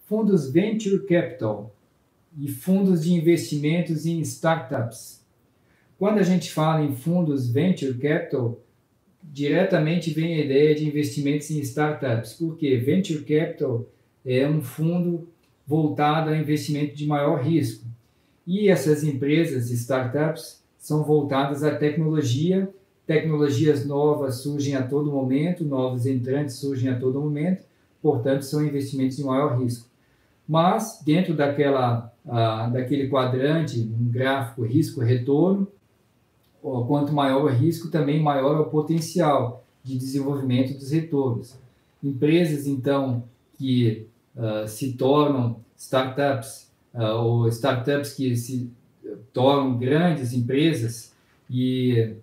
Fundos Venture Capital e fundos de investimentos em startups. Quando a gente fala em fundos Venture Capital, diretamente vem a ideia de investimentos em startups, porque Venture Capital é um fundo voltado a investimento de maior risco. E essas empresas, startups, são voltadas à tecnologia. Tecnologias novas surgem a todo momento, novos entrantes surgem a todo momento, portanto, são investimentos de maior risco. Mas, dentro daquele quadrante, um gráfico risco-retorno, quanto maior o risco, também maior é o potencial de desenvolvimento dos retornos. Empresas, então, que se tornam startups, ou startups que se tornam grandes empresas e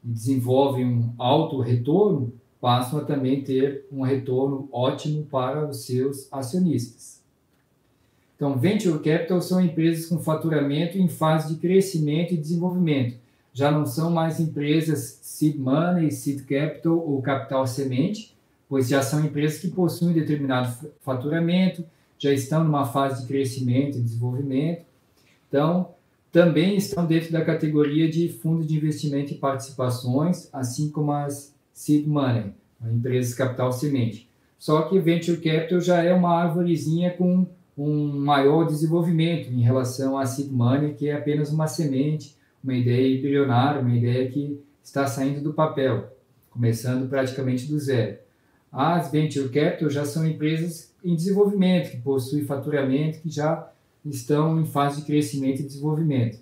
desenvolvem um alto retorno, passam a também ter um retorno ótimo para os seus acionistas. Então, Venture Capital são empresas com faturamento em fase de crescimento e desenvolvimento. Já não são mais empresas Seed Money, Seed Capital ou Capital Semente, pois já são empresas que possuem determinado faturamento, já estão numa fase de crescimento e desenvolvimento. Então, também estão dentro da categoria de fundos de investimento e participações, assim como as Seed Money, empresas Capital Semente. Só que Venture Capital já é uma árvorezinha com um maior desenvolvimento em relação à Seed Money, que é apenas uma semente, uma ideia embrionária, uma ideia que está saindo do papel, começando praticamente do zero. As Venture Capital já são empresas em desenvolvimento, que possuem faturamento, que já estão em fase de crescimento e desenvolvimento.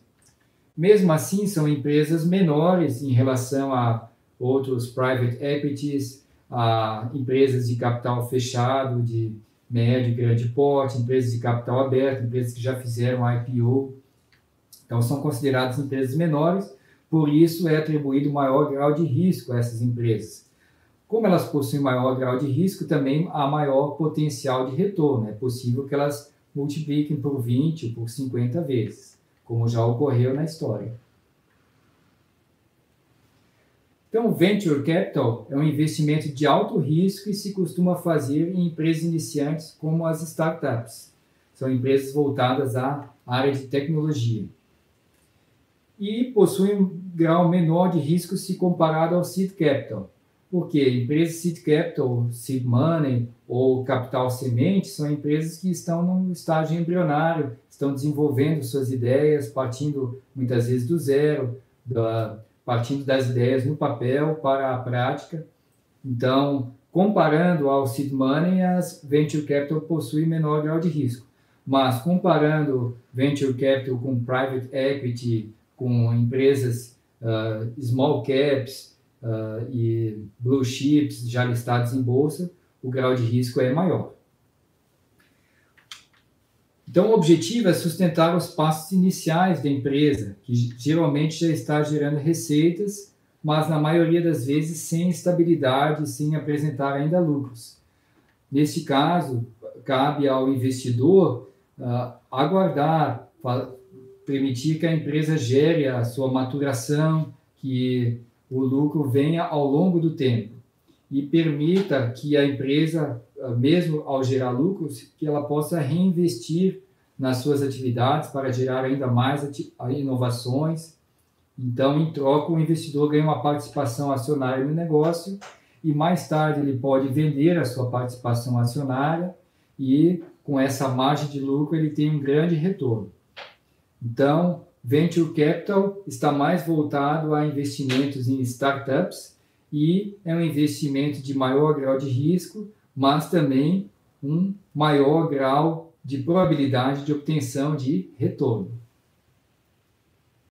Mesmo assim, são empresas menores em relação a outros private equities, a empresas de capital fechado, de médio e grande porte, empresas de capital aberto, empresas que já fizeram IPO. Então, são consideradas empresas menores, por isso é atribuído maior grau de risco a essas empresas. Como elas possuem maior grau de risco, também há maior potencial de retorno. É possível que elas multipliquem por 20 ou por 50 vezes, como já ocorreu na história. Então, o Venture Capital é um investimento de alto risco e se costuma fazer em empresas iniciantes como as startups. São empresas voltadas à área de tecnologia. E possuem um grau menor de risco se comparado ao Seed Capital. Porque empresas Seed Capital, Seed Money ou Capital Semente são empresas que estão no estágio embrionário, estão desenvolvendo suas ideias, partindo muitas vezes do zero, partindo das ideias no papel para a prática. Então, comparando ao Seed Money, as Venture Capital possuem menor grau de risco. Mas comparando Venture Capital com Private Equity, com empresas small caps e blue chips já listados em bolsa, o grau de risco é maior. Então, o objetivo é sustentar os passos iniciais da empresa, que geralmente já está gerando receitas, mas na maioria das vezes sem estabilidade, sem apresentar ainda lucros. Neste caso, cabe ao investidor aguardar, permitir que a empresa gere a sua maturação, que o lucro venha ao longo do tempo e permita que a empresa, mesmo ao gerar lucros, que ela possa reinvestir nas suas atividades para gerar ainda mais inovações. Então, em troca, o investidor ganha uma participação acionária no negócio e mais tarde ele pode vender a sua participação acionária e com essa margem de lucro ele tem um grande retorno. Então, Venture Capital está mais voltado a investimentos em startups e é um investimento de maior grau de risco, mas também um maior grau de probabilidade de obtenção de retorno.